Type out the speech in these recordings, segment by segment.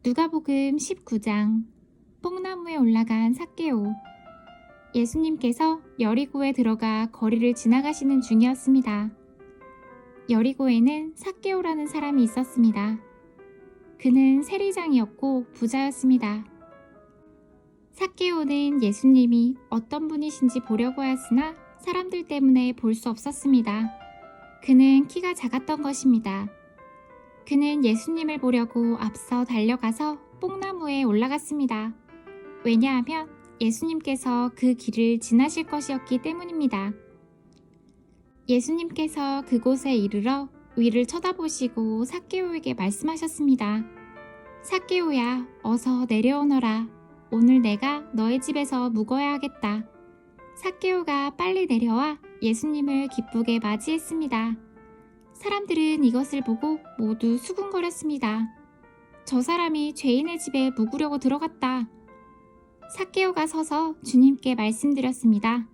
누가복음 19장. 뽕나무에 올라간 삭개오. 예수님께서 여리고에 들어가 거리를 지나가시는 중이었습니다. 여리고에는 삭개오라는 사람이 있었습니다. 그는 세리장이었고 부자였습니다. 삭개오는 예수님이 어떤 분이신지 보려고 하였으나 사람들 때문에 볼 수 없었습니다. 그는 키가 작았던 것입니다. 그는 예수님을 보려고 앞서 달려가서 뽕나무에 올라갔습니다. 왜냐하면 예수님께서 그 길을 지나실 것이었기 때문입니다. 예수님께서 그곳에 이르러 위를 쳐다보시고 삭개오에게 말씀하셨습니다. 삭개오야, 어서 내려오너라. 오늘 내가 너의 집에서 묵어야 하겠다. 삭개오가 빨리 내려와 예수님을 기쁘게 맞이했습니다. 사람들은 이것을 보고 모두 수군거렸습니다. 저 사람이 죄인의 집에 묵으려고 들어갔다. 삭개오가 서서 주님께 말씀드렸습니다.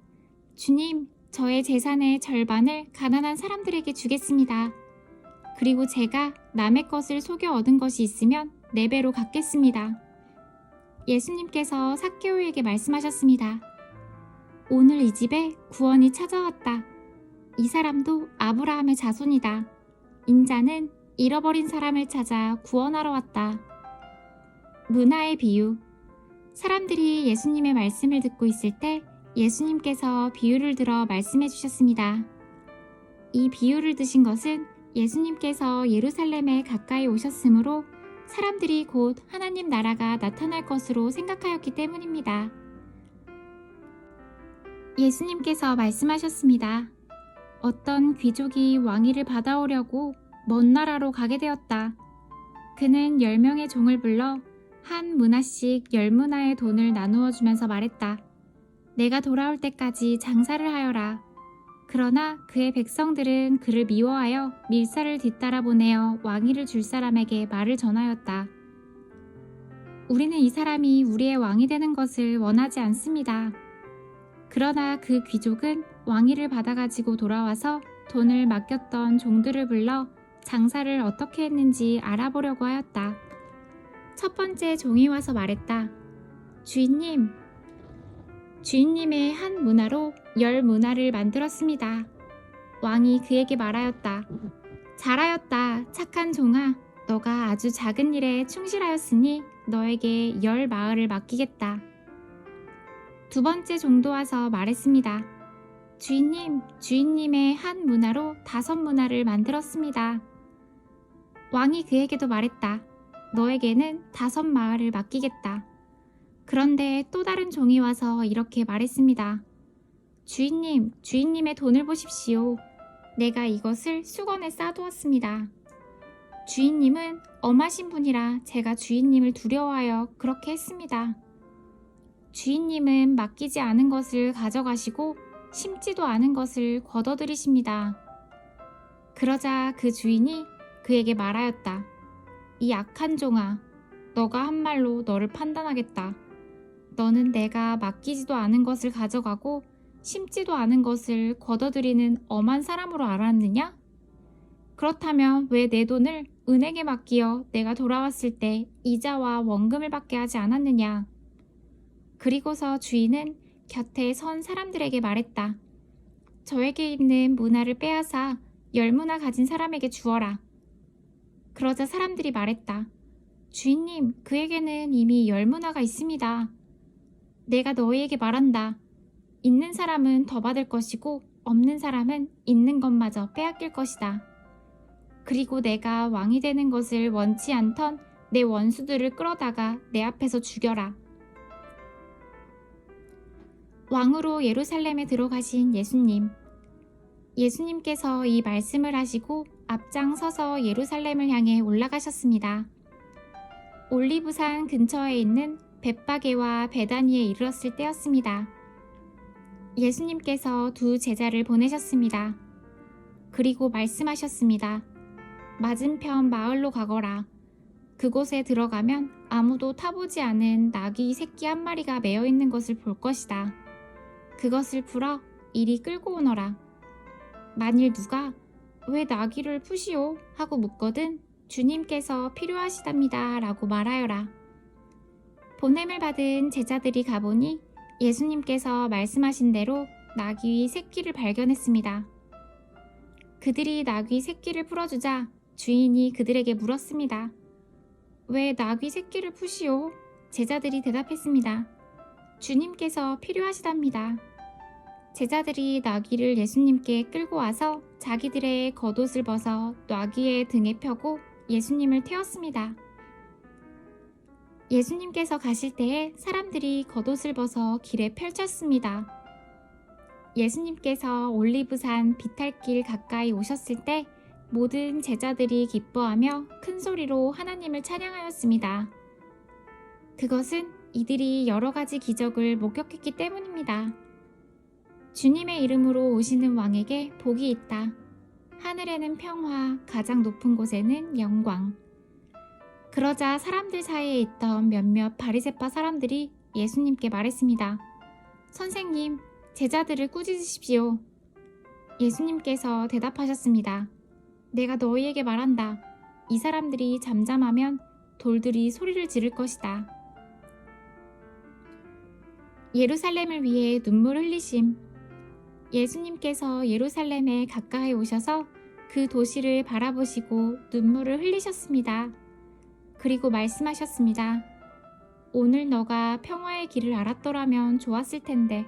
주님, 저의 재산의 절반을 가난한 사람들에게 주겠습니다. 그리고 제가 남의 것을 속여 얻은 것이 있으면 4배로 갚겠습니다. 예수님께서 삭개오에게 말씀하셨습니다. 오늘 이 집에 구원이 찾아왔다. 이 사람도 아브라함의 자손이다. 인자는 잃어버린 사람을 찾아 구원하러 왔다. 문화의 비유. 사람들이 예수님의 말씀을 듣고 있을 때 예수님께서 비유를 들어 말씀해 주셨습니다. 이 비유를 드신 것은 예수님께서 예루살렘에 가까이 오셨으므로 사람들이 곧 하나님 나라가 나타날 것으로 생각하였기 때문입니다. 예수님께서 말씀하셨습니다. 어떤 귀족이 왕위를 받아오려고 먼 나라로 가게 되었다. 그는 10명의 종을 불러 한 문화씩 10문화의 돈을 나누어 주면서 말했다. 내가 돌아올 때까지 장사를 하여라. 그러나 그의 백성들은 그를 미워하여 밀사를 뒤따라 보내어 왕위를 줄 사람에게 말을 전하였다. 우리는 이 사람이 우리의 왕이 되는 것을 원하지 않습니다. 그러나 그 귀족은 왕위를 받아가지고 돌아와서 돈을 맡겼던 종들을 불러 장사를 어떻게 했는지 알아보려고 하였다. 첫 번째 종이 와서 말했다. 주인님의 한 문화로 10문화를 만들었습니다. 왕이 그에게 말하였다. 잘하였다, 착한 종아. 너가 아주 작은 일에 충실하였으니 너에게 10마을을 맡기겠다. 두 번째 종도 와서 말했습니다. 주인님의 한 문화로 5문화를 만들었습니다. 왕이 그에게도 말했다. 너에게는 5마을을 맡기겠다. 그런데 또 다른 종이 와서 이렇게 말했습니다. 주인님의 돈을 보십시오. 내가 이것을 수건에 싸두었습니다. 주인님은 엄하신 분이라 제가 주인님을 두려워하여 그렇게 했습니다. 주인님은 맡기지 않은 것을 가져가시고 심지도 않은 것을 걷어들이십니다. 그러자 그 주인이 그에게 말하였다. 이 악한 종아, 너가 한 말로 너를 판단하겠다. 너는 내가 맡기지도 않은 것을 가져가고 심지도 않은 것을 걷어들이는 엄한 사람으로 알았느냐? 그렇다면 왜 내 돈을 은행에 맡기어 내가 돌아왔을 때 이자와 원금을 받게 하지 않았느냐? 그리고서 주인은 곁에 선 사람들에게 말했다. 저에게 있는 문화를 빼앗아 10문화 가진 사람에게 주어라. 그러자 사람들이 말했다. 주인님, 그에게는 이미 10문화가 있습니다. 내가 너희에게 말한다. 있는 사람은 더 받을 것이고 없는 사람은 있는 것마저 빼앗길 것이다. 그리고 내가 왕이 되는 것을 원치 않던 내 원수들을 끌어다가 내 앞에서 죽여라. 왕으로 예루살렘에 들어가신 예수님. 예수님께서 이 말씀을 하시고 앞장서서 예루살렘을 향해 올라가셨습니다. 올리브산 근처에 있는 벳바게와 베다니에 이르렀을 때였습니다. 예수님께서 2 제자를 보내셨습니다. 그리고 말씀하셨습니다. 맞은편 마을로 가거라. 그곳에 들어가면 아무도 타보지 않은 나귀 새끼 한 마리가 매어 있는 것을 볼 것이다. 그것을 풀어 이리 끌고 오너라. 만일 누가 왜 나귀를 푸시오? 하고 묻거든 주님께서 필요하시답니다. 라고 말하여라. 보냄을 받은 제자들이 가보니 예수님께서 말씀하신 대로 나귀 새끼를 발견했습니다. 그들이 나귀 새끼를 풀어주자 주인이 그들에게 물었습니다. 왜 나귀 새끼를 푸시오? 제자들이 대답했습니다. 주님께서 필요하시답니다. 제자들이 나귀를 예수님께 끌고 와서 자기들의 겉옷을 벗어 나귀의 등에 펴고 예수님을 태웠습니다. 예수님께서 가실 때에 사람들이 겉옷을 벗어 길에 펼쳤습니다. 예수님께서 올리브산 비탈길 가까이 오셨을 때 모든 제자들이 기뻐하며 큰 소리로 하나님을 찬양하였습니다. 그것은 이들이 여러 가지 기적을 목격했기 때문입니다. 주님의 이름으로 오시는 왕에게 복이 있다. 하늘에는 평화, 가장 높은 곳에는 영광. 그러자 사람들 사이에 있던 몇몇 바리새파 사람들이 예수님께 말했습니다. 선생님, 제자들을 꾸짖으십시오. 예수님께서 대답하셨습니다. 내가 너희에게 말한다. 이 사람들이 잠잠하면 돌들이 소리를 지를 것이다. 예루살렘을 위해 눈물 흘리심. 예수님께서 예루살렘에 가까이 오셔서 그 도시를 바라보시고 눈물을 흘리셨습니다. 그리고 말씀하셨습니다. 오늘 너가 평화의 길을 알았더라면 좋았을 텐데.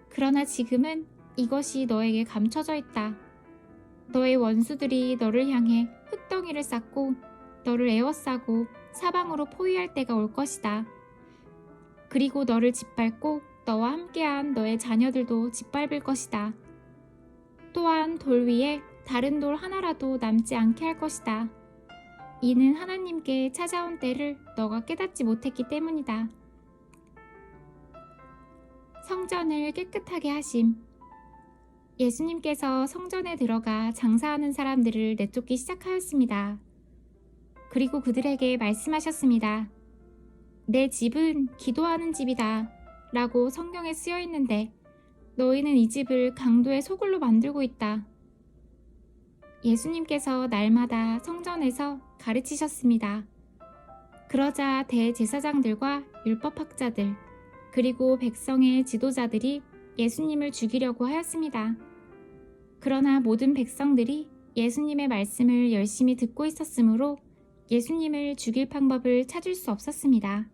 그러나 지금은 이것이 너에게 감춰져 있다. 너의 원수들이 너를 향해 흙덩이를 쌓고 너를 에워싸고 사방으로 포위할 때가 올 것이다. 그리고 너를 짓밟고 너와 함께한 너의 자녀들도 짓밟을 것이다. 또한 돌 위에 다른 돌 하나라도 남지 않게 할 것이다. 이는 하나님께 찾아온 때를 너가 깨닫지 못했기 때문이다. 성전을 깨끗하게 하심. 예수님께서 성전에 들어가 장사하는 사람들을 내쫓기 시작하였습니다. 그리고 그들에게 말씀하셨습니다. 내 집은 기도하는 집이다. 라고 성경에 쓰여 있는데 너희는 이 집을 강도의 소굴로 만들고 있다. 예수님께서 날마다 성전에서 가르치셨습니다. 그러자 대제사장들과 율법학자들 그리고 백성의 지도자들이 예수님을 죽이려고 하였습니다. 그러나 모든 백성들이 예수님의 말씀을 열심히 듣고 있었으므로 예수님을 죽일 방법을 찾을 수 없었습니다.